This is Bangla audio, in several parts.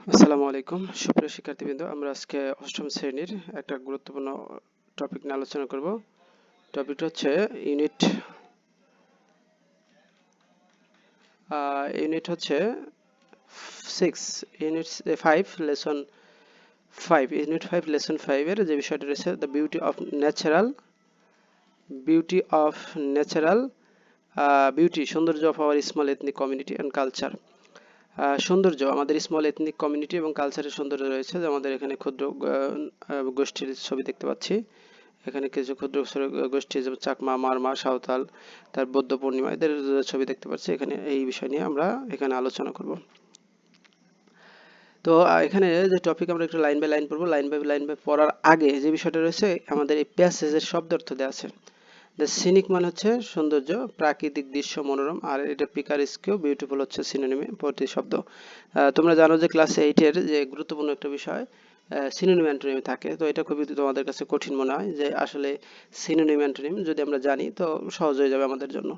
আসসালামু আলাইকুম সুপ্রিয় শিক্ষার্থীবৃন্দ, আমরা আজকে অষ্টম শ্রেণীর একটা গুরুত্বপূর্ণ টপিক নিয়ে আলোচনা করব। টপিকটা হচ্ছে ইউনিট হচ্ছে 6, ইউনিট 5 লেসন 5, ইউনিট 5 লেসন 5 এর যে বিষয়টা রয়েছে the beauty of natural beauty, সৌন্দর্য of our small ethnic community and culture. সৌন্দর্য, আমাদের স্মল এথনিক কমিউনিটি এবং কালচারের সৌন্দর্য রয়েছে। আমাদের এখানে ক্ষুদ্র গোষ্ঠীর ছবি দেখতে পাচ্ছি। এখানে কিছু ক্ষুদ্র গোষ্ঠী যেমন চাকমা, মারমা, সাঁওতাল, তার বৌদ্ধ পূর্ণিমা, এদের ছবি দেখতে পাচ্ছি। এখানে এই বিষয় নিয়ে আমরা এখানে আলোচনা করব। তো এখানে যে টপিক আমরা একটু লাইন বাই লাইন পড়বো। লাইন বাই পড়ার আগে যে বিষয়টা রয়েছে, আমাদের এই প্যাসেজের শব্দ অর্থ দেওয়া আছে। দ্য সিনিক মানে হচ্ছে সৌন্দর্য, প্রাকৃতিক দৃশ্য মনোরম, আর এটা পিকারেস্কিও, বিউটিফুল হচ্ছে সিনোনিমে প্রতিশব্দ। তোমরা জানো যে ক্লাস 8 এর যে গুরুত্বপূর্ণ একটা বিষয় সিনোনিম অ্যান্টোনিম থাকে। তো এটা খুবই তোমাদের কাছে কঠিন মনে হয় যে আসলে সিনোনিম অ্যান্টোনিম যদি আমরা জানি তো সহজ হয়ে যাবে আমাদের জন্য।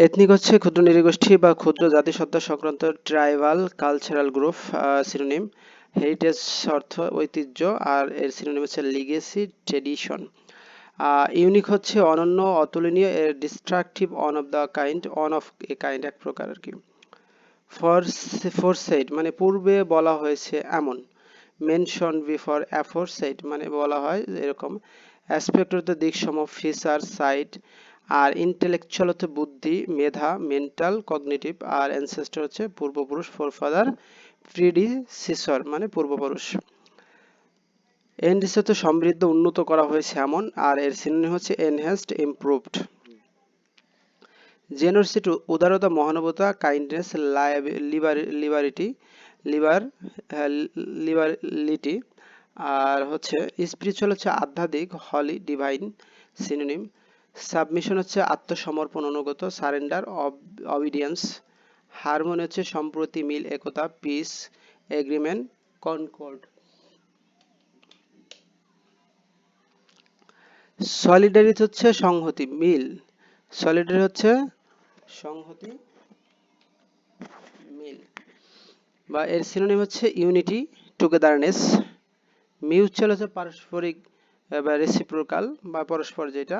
এথনিক হচ্ছে ক্ষুদ্র নৃগোষ্ঠী বা ক্ষুদ্র জাতিসত্তা সংক্রান্ত tribal cultural group. Synonym heritage অর্থ ঐতিহ্য, আর এর সিনোনিম হচ্ছে লিগেসি, ট্রেডিশন। ইউনিক হচ্ছে অনন্য, অতুলনীয়, এর destructive, on of the kind, on of a kind এক প্রকার আর কি। ফোরসাইট মানে পূর্বে বলা হয়েছে এমন। মেনশন বিফোর অ্যাফোরসাইট মানে বলা হয় এরকম। অ্যাসপেক্ট হচ্ছে দিকসমূহ, ফিচার, সাইট। আর ইন্টেলেকচুয়াল হচ্ছে বুদ্ধি, মেধা, মেন্টাল, কগনিটিভ। আর অ্যানসেস্টর হচ্ছে পূর্বপুরুষ, ফোরফাদার, প্রিডিসিসর মানে পূর্বপুরুষ। এনরিচ হচ্ছে সমৃদ্ধ, উন্নত করা হয়েছে এমন, আর এর সিনোনিম হচ্ছে এনহ্যান্সড, ইমপ্রুভড। জেনারসিটি উদারতা, মহানুভবতা, কাইন্ডনেস, লিবারিটি, লিবারিটি। আর হচ্ছে স্পিরিচুয়াল হচ্ছে আধ্যাত্মিক, হলি, ডিভাইন সিনোনিম। সাবমিশন হচ্ছে আত্মসমর্পণ, অনুগত, সারেন্ডার, অবিডিয়েন্স। হারমোনি হচ্ছে সম্প্রতি, মিল, একতা, পিস, এগ্রিমেন্ট, কনকর্ড। সলিডারিটি হচ্ছে সংহতি, মিল। সলিডারি হচ্ছে সংহতি, মিল। বা এর সিনোনিম হচ্ছে ইউনিটি, টুগেদারনেস। মিউচুয়াল হচ্ছে পারস্পরিক বা রেসিপ্রোকাল বা পরস্পর যেটা।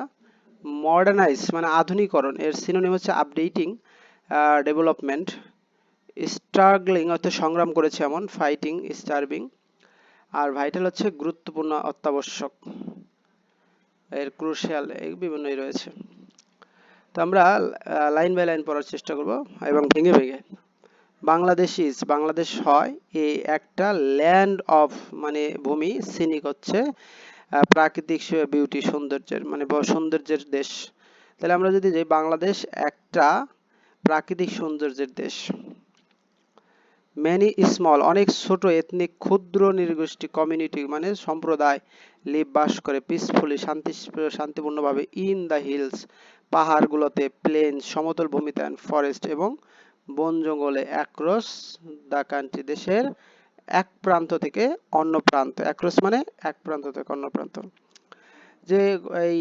মডার্নাইজ মানে আধুনিকরণ, এর সিনোনিম হচ্ছে আপডেটিং, ডেভেলপমেন্ট। স্ট্রাগলিং অর্থ সংগ্রাম করেছে এমন, ফাইটিং, স্টার্ভিং। আর ভাইটাল হচ্ছে গুরুত্বপূর্ণ, অত্যাবশ্যক, এর ক্রুশিয়াল, এই বিভিন্নই রয়েছে। তো আমরা লাইন বাই লাইন পড়ার চেষ্টা করব এবং ভেঙে ভেঙে। বাংলাদেশ হয় এই একটা ল্যান্ড অফ মানে ভূমি, সিনিক হচ্ছে প্রাকৃতিক বিউটি, সৌন্দর্যের মানে সৌন্দর্যের দেশ। তাহলে আমরা যদি যাই, বাংলাদেশ একটা প্রাকৃতিক সৌন্দর্যের দেশ। মেনি স্মল অনেক ছোট, এথনিক ক্ষুদ্র নৃগোষ্ঠী, কমিউনিটি মানে সম্প্রদায়, লিভ বাস করে, পিসফুলি শান্তিপূর্ণভাবে, ইন দ্য হিলস পাহাড়গুলোতে, প্লেন সমতল ভূমিতে, অ্যান্ড ফরেস্ট এবং বন জঙ্গলে, অ্যাক্রস দ্য কান্ট্রি দেশের এক প্রান্ত থেকে অন্য প্রান্ত, অ্যাক্রস মানে এক প্রান্ত থেকে অন্য প্রান্ত। যে এই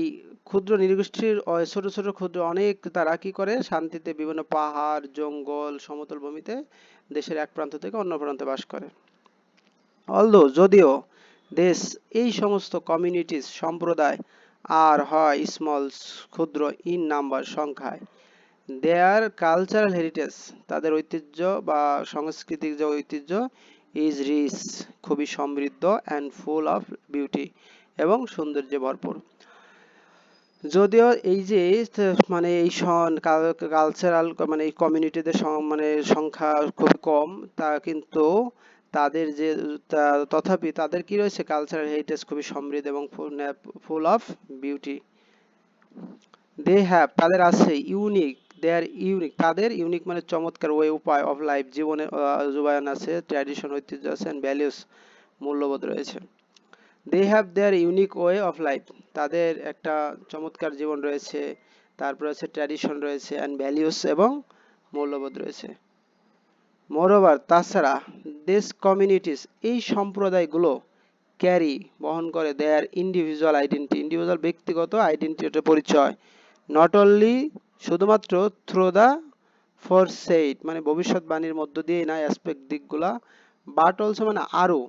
ক্ষুদ্র নৃগোষ্ঠীর ছোট ছোট ক্ষুদ্র অনেক, তারা কি করে শান্তিতে বিভিন্ন পাহাড়, জঙ্গল, সমতল ভূমিতে দেশের এক প্রান্ত থেকে অন্য প্রান্তে বাস করে। অলদো যদিও, দেশ এই সমস্ত কমিউনিটিস সম্প্রদায় আর হয় স্মল ক্ষুদ্র, ইন নাম্বার সংখ্যায়, দেয়ার কালচারাল হেরিটেজ তাদের ঐতিহ্য বা সাংস্কৃতিক যে ঐতিহ্য, ইজ রিচ খুবই সমৃদ্ধ, অ্যান্ড ফুল অফ বিউটি এবং সৌন্দর্যে ভরপুর। যদিও এই যে মানে এই কালচারাল মানে এই কমিউনিটিদের মানে সংখ্যা খুব কম, তা কিন্তু তাদের যে তথাপি তাদের কি রয়েছে, কালচারাল হেরিটেজ খুবই সমৃদ্ধ এবং full of beauty. They have তাদের আছে, ইউনিক দে আর ইউনিক তাদের ইউনিক মানে চমৎকার, ওয়ে উপায়, অফ লাইফ জীবনের যুবায়ন আছে, ট্র্যাডিশন ঐতিহ্য আছে, এন্ড ভ্যালিউস মূল্যবোধ রয়েছে। They have their unique way of life তাদের একটা চমৎকার জীবন রয়েছে, তারপর আছে ট্র্যাডিশন রয়েছে, অ্যান্ড ভ্যালিউস এবং মূল্যবোধ রয়েছে। মোরওভার তাছাড়া, দিস কমিউনিটিস এই সম্প্রদায়গুলো, ক্যারি বহন করে, দেয়ার ইন্ডিভিজুয়াল আইডেন্টিটি ইন্ডিভিজুয়াল ব্যক্তিগত আইডেন্টিটির পরিচয়, নট অনলি শুধুমাত্র, থ্রু দ্য ফোরসেইট মানে ভবিষ্যৎবাণীর মধ্য দিয়ে না, অ্যাসপেক্ট দিকগুলা, বাট অলসো মানে আরো,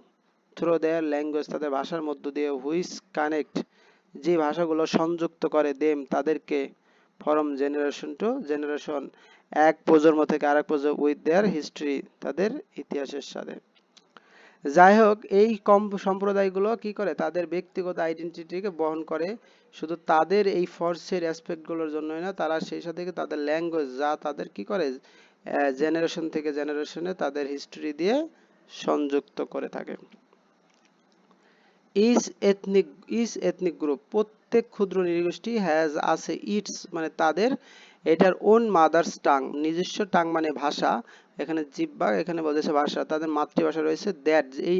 থ্রু দেয়ার ল্যাঙ্গুয়েজ তাদের ভাষার মধ্য দিয়ে, হুইচ কানেক্ট যে ভাষাগুলো সংযুক্ত করে দেম তাদেরকে, ফ্রম জেনারেশন টু জেনারেশন এক প্রজন্ম থেকে আরেক প্রজন্ম, উইথ দেয়ার হিস্ট্রি তাদের ইতিহাসের সাথে। যাই হোক, এই সম্প্রদায়গুলো কি করে তাদের ব্যক্তিগত আইডেন্টিটিকে বহন করে, শুধু তাদের এই ফর্সের অ্যাসপেক্টগুলোর জন্যই না, তারা সেই সাথে তাদের ল্যাঙ্গুয়েজ যা তাদের কি করে জেনারেশন থেকে জেনারেশনে তাদের হিস্ট্রি দিয়ে সংযুক্ত করে থাকে। Each ethnic each ethnic group প্রত্যেক ক্ষুদ্র নৃগোষ্ঠী হ্যাজ আছে ইটস মানে তাদের এটার ওন মাদার্স টাং নিজস্ব টাং মানে ভাষা, এখানে জিহ্বা এখানে বলেছে ভাষা, তাদের মাতৃভাষা রয়েছে দ্যাট এই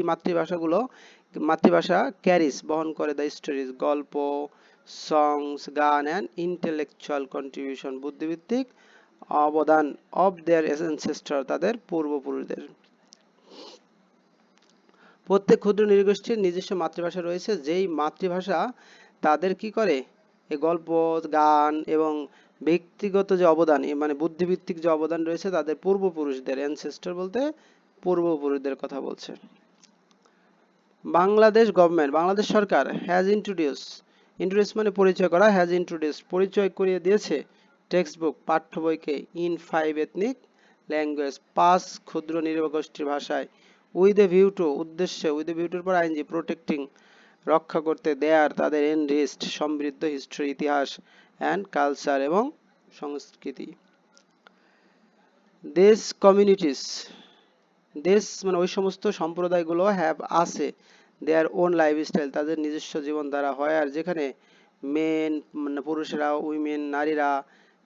মাতৃভাষা ক্যারিস বহন করে দ্য স্টোরিজ গল্প, সংস, গান অ্যান্ড ইন্টেলেকচুয়াল কন্ট্রিবিউশন বুদ্ধিভিত্তিক অবদান অফ দেয়ার অ্যানসেস্টর তাদের পূর্বপুরুষদের। প্রত্যেক ক্ষুদ্র নৃগোষ্ঠীর নিজস্ব মাতৃভাষা রয়েছে, যেই মাতৃভাষা তাদের কি করে এই গল্প, গান এবং ব্যক্তিগত যে অবদান মানে বুদ্ধিভিত্তিক যে অবদান রয়েছে তাদের পূর্বপুরুষদের, অ্যানসেস্টর বলতে পূর্বপুরুষদের কথা বলছে। Bangladesh government Bangladesh Sarkar has introduce মানে পরিচয় করা, হ্যাজ ইন্ট্রোডিউস পরিচয় করিয়ে দিয়েছে টেক্সট বুক পাঠ্য বইকে ইন 5 এথনিক ল্যাঙ্গুয়েজ 5 ক্ষুদ্র নৃগোষ্ঠীর ভাষায়, উইথ এ ভিউ টু উদ্দেশ্যে, উইথ এ ভিউ টুর পর আইনজি প্রোটেক্টিং রক্ষা করতে, দেয়ার তাদের এনরিচড সমৃদ্ধ হিস্ট্রি ইতিহাস অ্যান্ড কালচার এবং সংস্কৃতি। দেশ কমিউনিটিস দেশ মানে ওই সমস্ত সম্প্রদায়গুলো হ্যাভ আছে দেয়ার ওন লাইফস্টাইল তাদের নিজস্ব জীবনধারা হয়, আর যেখানে মেন মানে পুরুষেরা, উইমেন নারীরা,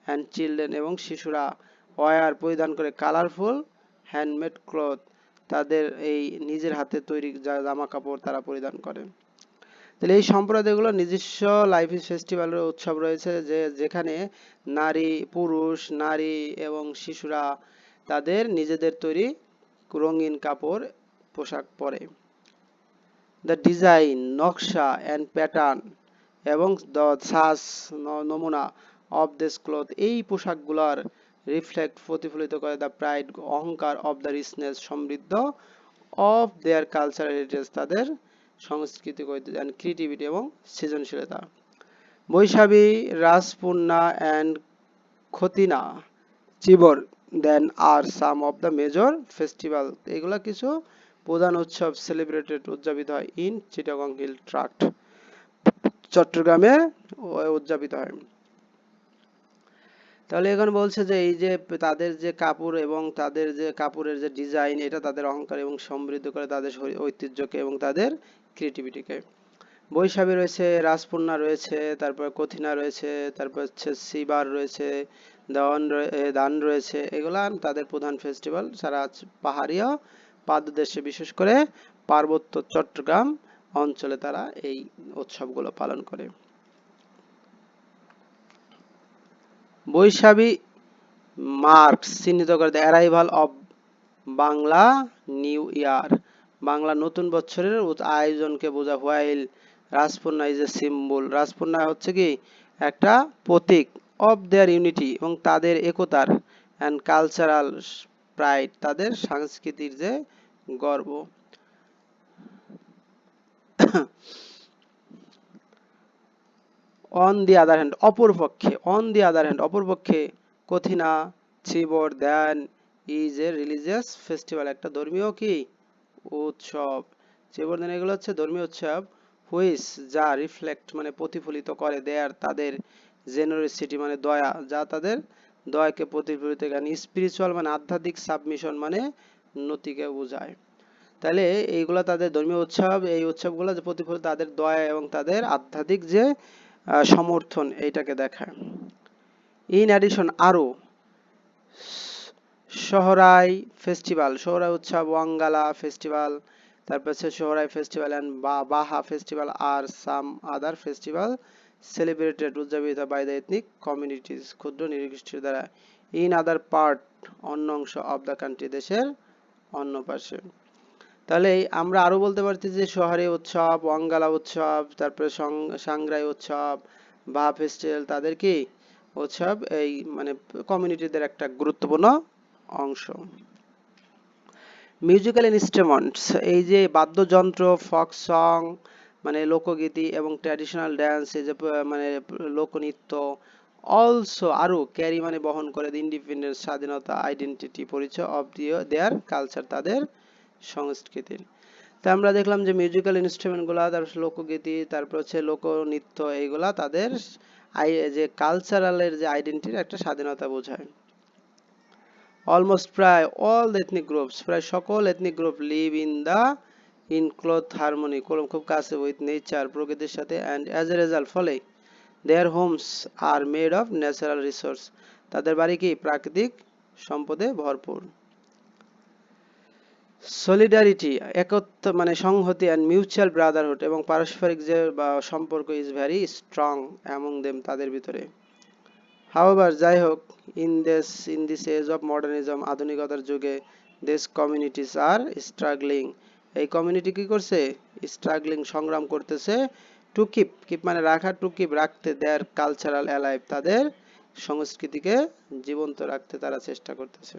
অ্যান্ড চিলড্রেন এবং শিশুরা ওয়ার পরিধান করে কালারফুল হ্যান্ডমেড ক্লথ তাদের এই নিজের হাতে তৈরি যা জামা কাপড় তারা পরিধান করে। তাহলে এই সম্প্রদায়গুলোর নিজস্ব লাইফ ফেস্টিভ্যালের উৎসব রয়েছে, যেখানে পুরুষ নারী এবং শিশুরা তাদের নিজেদের তৈরি রঙিন কাপড় পোশাক পরে। দ্য ডিজাইন নকশা অ্যান্ড প্যাটার্ন এবং দ্য সাজ নমুনা অফ দিস ক্লথ এই পোশাকগুলোর রিফ্লেক্ট প্রতিফলিত করে দ্য প্রাইড অহংকার অফ দ্য রিচনেস সমৃদ্ধ অফ দেয়ার কালচারাল হেরিটেজ তাদের সাংস্কৃতিক ঐতিহ্য অ্যান্ড ক্রিয়েটিভিটি এবং সৃজনশীলতা। Baishakhi, Raspurna and Kathina Chibar Dan are some of the major festival এগুলা কিছু প্রধান উৎসব সেলিব্রেটেড উদযাপিত হয় ইন চিটাগং হিল ট্রাক্ট চট্টগ্রামে উদযাপিত হয়। তাহলে এখানে বলছে যে এই যে তাদের যে কাপড় এবং তাদের যে কাপড়ের যে ডিজাইন এটা তাদের অহংকার এবং সমৃদ্ধ করে তাদের ঐতিহ্যকে এবং তাদের ক্রিয়েটিভিটিকে। বৈশাখী রয়েছে, রাসপূর্ণা রয়েছে, তারপর কথিনা রয়েছে, তারপর হচ্ছে সিবার রয়েছে, দান রয়েছে, এগুলা তাদের প্রধান ফেস্টিভ্যাল সারা পাহাড়িয়া পাদদেশে বিশেষ করে পার্বত্য চট্টগ্রাম অঞ্চলে তারা এই উৎসবগুলো পালন করে। বৈশাখী মার্কস চিহ্নিত করে the arrival of Bangla new year Bangla নতুন বছরের আয়োজনকে বোঝা, হোয়াইল রাসপূর্ণা ইজ এ সিম্বল রাসপূর্ণা হচ্ছে কি একটা প্রতীক অফ দেয়ার ইউনিটি এবং তাদের একতার, অ্যান্ড কালচারাল প্রাইড তাদের সংস্কৃতির যে গর্ব। অন দি আদার হ্যান্ড অপরপক্ষে কথিনা চিবর দেন ইজ এ রিলিজিয়াস ফেস্টিভ্যাল একটা ধর্মীয় কি উৎসব। চিবরদান এগুলো হচ্ছে ধর্মীয় উৎসব, হুইচ যা রিফ্লেক্ট মানে প্রতিফলিত করে দেয়ার তাদের জেনারোসিটি মানে দয়া, যা তাদের দয়াকে প্রতিফলিত করে, স্পিরিচুয়াল মানে আধ্যাত্মিক, সাবমিশন মানে নতিকে বোঝায়। তাহলে এইগুলা তাদের ধর্মীয় উৎসব, এই উৎসবগুলো যে প্রতিফলিত তাদের দয়া এবং তাদের আধ্যাত্মিক যে সমর্থন এইটাকে দেখায়। ইন অ্যাডিশন আরো সোহরাই ফেস্টিভ্যাল সোহরাই উৎসব, ওয়াঙ্গালা ফেস্টিভ্যাল, তারপর হচ্ছে Sohrai festival and Baha festival আর সাম আদার ফেস্টিভ্যাল সেলিব্রেটেড উদযাপিত বাই দ্য এথনিক কমিউনিটিজ ক্ষুদ্র নৃগোষ্ঠীর দ্বারা ইন আদার পার্ট অন্য অংশ অফ দ্য কান্ট্রি দেশের অন্য পাশে। তাহলে আমরা আরো বলতে পারছি যে সোহরাই উৎসব, ওয়াঙ্গালা উৎসব, তারপরে সাংগ্রাই উৎসব, বাহা ফেস্টিভ্যাল তাদের কি উৎসব এই মানে কমিউনিটিদের একটা গুরুত্বপূর্ণ অংশ। মিউজিক্যাল ইনস্ট্রুমেন্টস, এই যে বাদ্যযন্ত্র, ফক সং মানে লোকগীতি এবং ট্র্যাডিশনাল ড্যান্স, এই যে মানে লোকনৃত্য, অলসো আরো ক্যারি মানে বহন করে দি ইন্ডিপেন্ডেন্স স্বাধীনতা, আইডেন্টিটি পরিচয় অফ দেয়ার কালচার তাদের সংস্কৃতির। তো আমরা দেখলাম যে মিউজিক্যাল ইনস্ট্রুমেন্ট গুলা, তারপর লোকগীতি, তারপর হচ্ছে লোকনৃত্য, এইগুলা তাদের যে কালচারালের যে আইডেন্টিটির একটা স্বাধীনতা বোঝায়। অলমোস্ট প্রায় অল দ্য এথনিক গ্রুপস, প্রায় সকল ethnic group live in cloth harmony, খুব কাছে উইথ নেচার, প্রকৃতির সাথে, অ্যান্ড অ্যাজ এ রেজাল্ট ফলে their homes are made of natural resource, তাদের বাড়ি কি প্রাকৃতিক সম্পদে ভরপুর। সলিডারিটি, একত্ব মানে সংহতি, অ্যান্ড মিউচুয়াল ব্রাদারহুড, এবং পারস্পরিক যে সম্পর্ক is very strong among them, তাদের ভিতরে। হাউএভার, যাই হোক, in this age of modernism, আধুনিকতার যুগে, দিস কমিউনিটিস আর স্ট্রাগলিং, এই কমিউনিটি কি করছে, স্ট্রাগলিং সংগ্রাম করতেছে, টু কিপ মানে রাখা, টু কিপ রাখতে, দেয়ার কালচারাল অ্যালাইভ, তাদের সংস্কৃতিকে জীবন্ত রাখতে তারা চেষ্টা করতেছে।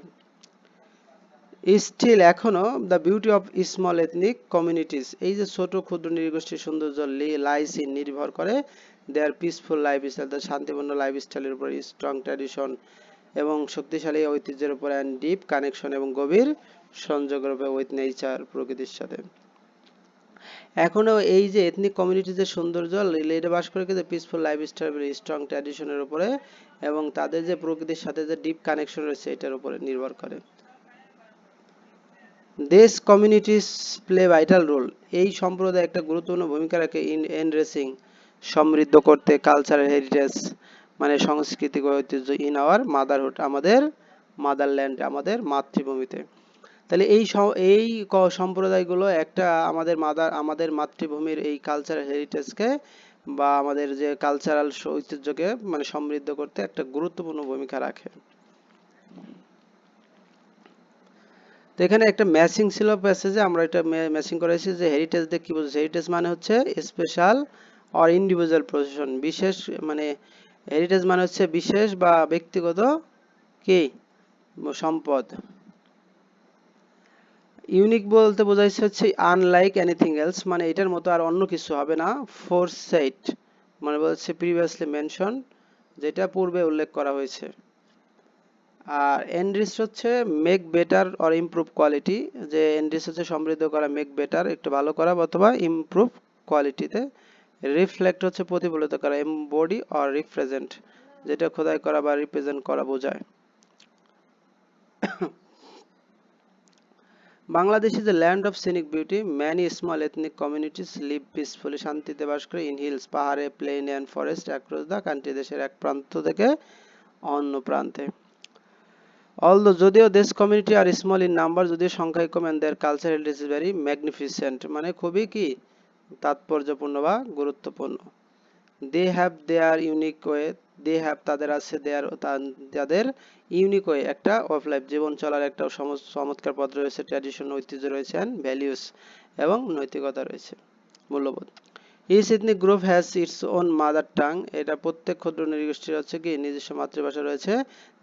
স্টিল এখনো the beauty of small ethnic communities, এই যে ছোট ক্ষুদ্র নৃগোষ্ঠীর সৌন্দর্য লাইস ইন নির্ভর করে দেয়ার পিসফুল লাইফস্টাইল, তার শান্তিপূর্ণ লাইফস্টাইলের উপর, স্ট্রং ট্র্যাডিশন এবং শক্তিশালী ঐতিহ্যের উপর, অ্যান্ড ডিপ কানেকশন এবং গভীর সংযোগের উপর উইথ নেচার, প্রকৃতির সাথে। এখনো এই যে এথনিক কমিউনিটির যে সৌন্দর্য, এটা বাস করে কিন্তু পিসফুল লাইফস্টাইল, স্ট্রং ট্র্যাডিশনের উপরে, এবং তাদের যে প্রকৃতির সাথে যে ডিপ কানেকশন রয়েছে এটার উপরে নির্ভর করে। দেশ কমিউনিটিস প্লে ভাইটাল রোল, এই সম্প্রদায় একটা গুরুত্বপূর্ণ ভূমিকা রাখে ইন এনরিচিং সমৃদ্ধ করতে কালচারাল হেরিটেজ মানে সাংস্কৃতিক ঐতিহ্য ইন আওয়ার মাদারহুড, আমাদের মাদারল্যান্ড, আমাদের মাতৃভূমিতে। তাহলে এই সম্প্রদায়গুলো একটা আমাদের মাতৃভূমির এই কালচারাল হেরিটেজকে বা আমাদের যে কালচারাল ঐতিহ্যকে মানে সমৃদ্ধ করতে একটা গুরুত্বপূর্ণ ভূমিকা রাখে। তো এখানে একটা ম্যাচিং ছিল প্যাসেজে, আমরা এটা ম্যাচিং করেছি যে হেরিটেজ দিয়ে কি বোঝাচ্ছে। হেরিটেজ মানে হচ্ছে স্পেশাল অর ইন্ডিভিজুয়াল পজিশন, বিশেষ মানে হেরিটেজ মানে হচ্ছে বিশেষ বা ব্যক্তিগত কি সম্পদ। ইউনিক বলতে বোঝাইছে হচ্ছে আনলাইক এনিথিং এলস, মানে এটার মতো আর অন্য কিছু হবে না। ফোরসাইট মানে বলছে প্রিভিয়াসলি মেনশন, যেটা পূর্বে উল্লেখ করা হয়েছে। আর এনরিচ হচ্ছে make better or improve quality, যে এনরিচ হচ্ছে সমৃদ্ধ করা, মেক বেটার একটু ভালো করা অথবা ইমপ্রুভ কোয়ালিটিতে। রিফ্লেক্ট হচ্ছে প্রতিফলিত করা, এমবডি অর রিপ্রেজেন্ট, যেটা খোদাই করা বা রিপ্রেজেন্ট করা বোঝায়। Bangladesh is a land of scenic beauty, many small ethnic communities live peacefully, শান্তিতে বাস করে ইন হিলস, পাহাড়ে, plain and forest across the country, দেশের এক প্রান্ত থেকে অন্য প্রান্তে। অলদো যদিও দেশ community are small in number, যদিও সংখ্যায় কম, and their culture heritage is very magnificent, মানে খুবই কি তাৎপর্যপূর্ণ বা গুরুত্বপূর্ণ। They have their unique way, they have তাদের আছে, তাদের ইউনিক ওয়ে একটা অফ লাইফ, জীবন চলার একটা চমৎকার পথ রয়েছে, ট্র্যাডিশন ঐতিহ্য রয়েছে, অ্যান্ড ভ্যালিউস এবং নৈতিকতা রয়েছে, মূল্যবোধ। Each ethnic group has its own mother tongue, এটা প্রত্যেক ক্ষুদ্র নৃগোষ্ঠীর হচ্ছে কি নিজস্ব মাতৃভাষা রয়েছে,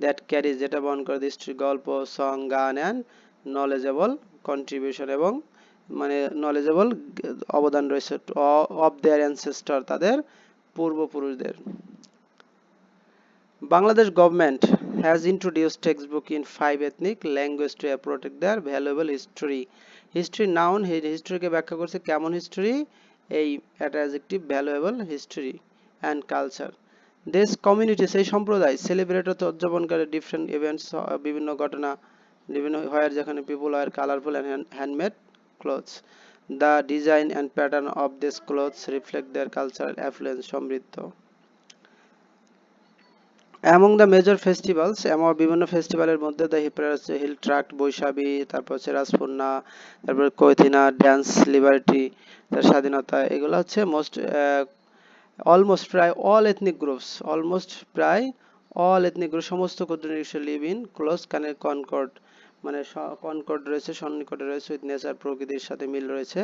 দ্যাট ক্যারিজ যেটা বহন করে হিস্ট্রি, গল্প, সং, গান, অ্যান্ড নলেজেবল কন্ট্রিবিউশন, এবং মানে নলেজেবল অবদান রয়েছে অফ দেয়ার অ্যানসেস্টর, তাদের পূর্বপুরুষদের। Bangladesh government has introduced textbook in 5 ethnic language to protect their valuable history. History noun, হিস্ট্রিকে ব্যাখ্যা করছে কেমন হিস্ট্রি, এই একটা adjective valuable history and culture. দেশ কমিউনিটি সেই সম্প্রদায় সেলিব্রেট হতে উদযাপন করে ডিফারেন্ট ইভেন্টস, বিভিন্ন ঘটনা, বিভিন্ন হয় যেখানে people are colourful and handmade clothes, the design and pattern of this clothes reflect their cultural affluence, সমৃদ্ধ। অ্যামং দ্য মেজর ফেস্টিভ্যালস, এমন বিভিন্ন ফেস্টিভ্যালের মধ্যে দ্য হিল ট্রাক্ট, বৈশাখী, তারপর হচ্ছে রাজপূর্ণা, তারপর কৈথিনা ড্যান্স, লিবার্টি তার স্বাধীনতা, এগুলো হচ্ছে অলমোস্ট প্রায় অল এথনিক গ্রুপস, অলমোস্ট প্রায় অল এথনিক গ্রুপ সমস্ত ক্ষুদ্র নৃগোষ্ঠী লিভ ইন ক্লোজ কনকর্ড মানে কনকর্ড রয়েছে, সন্নিকটে রয়েছে, উইথ নেচার প্রকৃতির সাথে মিল রয়েছে,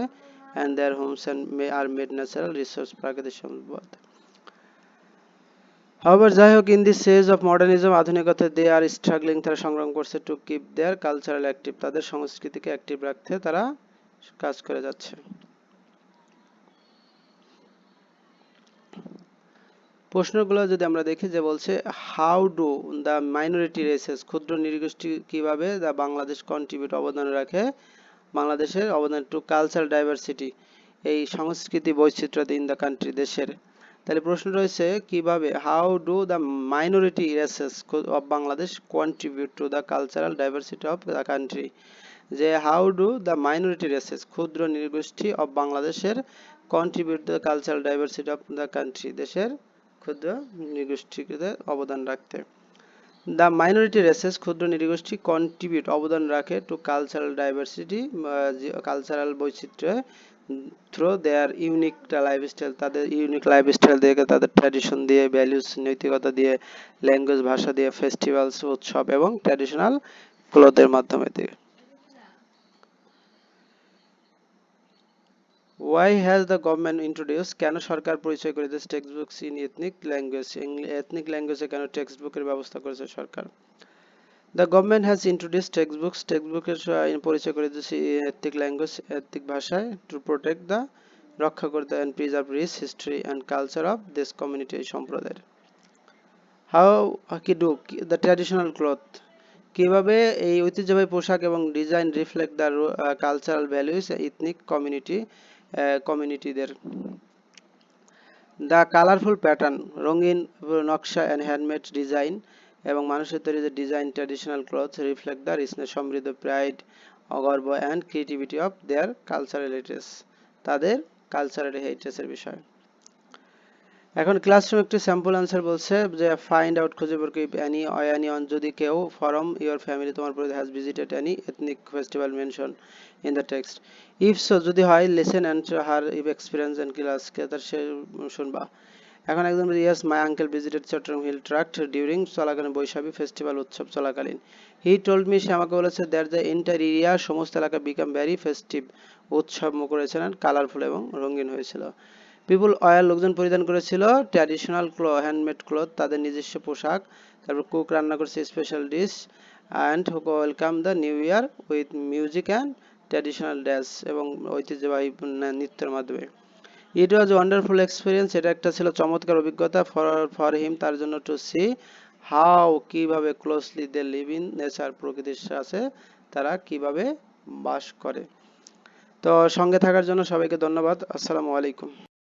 and their homes and are made natural resource প্রাকৃতিক সম্পদ। However, যাই হোক, in this age of modernism, আধুনিকতা, they are struggling, তারা সংগ্রাম করছে to keep their cultural active, তাদের সংস্কৃতিকে অ্যাক্টিভ রাখতে তারা কাজ করে যাচ্ছে। প্রশ্নগুলো যদি আমরা দেখি, যে বলছে how do the minority races, ক্ষুদ্র নৃগোষ্ঠী কিভাবে দ্য বাংলাদেশ কন্ট্রিবিউট, অবদান রাখে, বাংলাদেশের অবদান টু কালচারাল ডাইভার্সিটি, এই সংস্কৃতি বৈচিত্র্য ইন দ্য কান্ট্রি, দেশের। তাহলে প্রশ্ন রয়েছে কিভাবে, how do the minority races of Bangladesh contribute to the cultural diversity of the country, যে how do the minority races, ক্ষুদ্র নৃগোষ্ঠী অফ বাংলাদেশের contribute the cultural diversity of the country, দেশের ক্ষুদ্র নৃগোষ্ঠীকে অবদান রাখতে। দ্য মাইনরিটি রেসেস, ক্ষুদ্র নৃগোষ্ঠী, কন্ট্রিবিউট, অবদান রাখে টু কালচারাল ডাইভার্সিটি, কালচারাল বৈচিত্র্যে, থ্রু দেয়ার ইউনিক লাইফস্টাইল, তাদের ইউনিক লাইফস্টাইল দিয়ে, তাদের ট্র্যাডিশন দিয়ে, ভ্যালুস, নৈতিকতা দিয়ে, ল্যাঙ্গুয়েজ, ভাষা দিয়ে, ফেস্টিভ্যালস, উৎসব এবং ট্র্যাডিশনাল ক্লথের মাধ্যমে দিয়ে। Why has the government introduced, কেন সরকার পরিচয় করে দিয়েছে text books in ethnic language, ethnic ল্যাঙ্গুয়েজে কেন টেক্সট বুকের ব্যবস্থা করেছে সরকার? The government has introduced textbooks, টেক্সটবুকের পরিচয় করে দিয়েছে এথনিক ল্যাঙ্গুয়েজ, এথনিক ভাষায়, টু প্রোটেক্ট দ্য, রক্ষা করতে, and preserve rich history and culture of this community, এই সম্প্রদায়ের। How কি do the traditional cloth, কিভাবে এই ঐতিহ্যবাহী পোশাক এবং design reflect the cultural values ethnic কমিউনিটিদের। দ্য কালারফুল প্যাটার্ন, রঙিন নকশা, অ্যান্ড হ্যান্ডমেড ডিজাইন এবং মানুষের তৈরি যে design, traditional cloth reflect the richness, সমৃদ্ধ, প্রাইড, অগর্ব, and creativity of their cultural heritage, তাদের কালচারাল হেরিটেজের বিষয়। এখন ক্লাসরুম একটি স্যাম্পল আনসার বলছে যে ফাইন্ড আউট, খুঁজে বের করো, অ্যানি অন, যদি কেউ ফ্রম ইওর ফ্যামিলি, তোমার পরিবার, has visited any ethnic festival mention in the text, if so, যদি হয়, listen and her if experience and ক্লাসকে তার সে শুনবা। এখন একদম, yes my uncle visited Chattogram hill tract during, চলাকালীন, বৈশাখী ফেস্টিভ্যাল, উৎসব চলাকালীন। হি টোল্ড মি, সে আমাকে বলেছে, দ্যাট দ্য এন্টায়ার এরিয়া, সমস্ত এলাকা, বিকাম ভ্যারি ফেস্টিভ, উৎসব মুখর হয়েছিল, কালারফুল, এবং রঙিন হয়েছিল। পিপুল ওয়্যার, লোকজন পরিধান করেছিল, ট্র্যাডিশনাল হ্যান্ডমেড ক্লথ, তাদের নিজস্ব পোশাক। তারপর কুক, রান্না করেছে, special dish, and welcome the new year with music and traditional dance, এবং ঐতিহ্যবাহী নৃত্যের মাধ্যমে। ইট ওয়াজ ওয়ান্ডারফুল এক্সপিরিয়েন্স, এটা একটা ছিল চমৎকার অভিজ্ঞতা, ফর হিম, তার জন্য, টু সি হাউ, কিভাবে, closely they live in nature, প্রকৃতির সাথে তারা কিভাবে বাস করে। তো সঙ্গে থাকার জন্য সবাইকে ধন্যবাদ। আসসালামু আলাইকুম।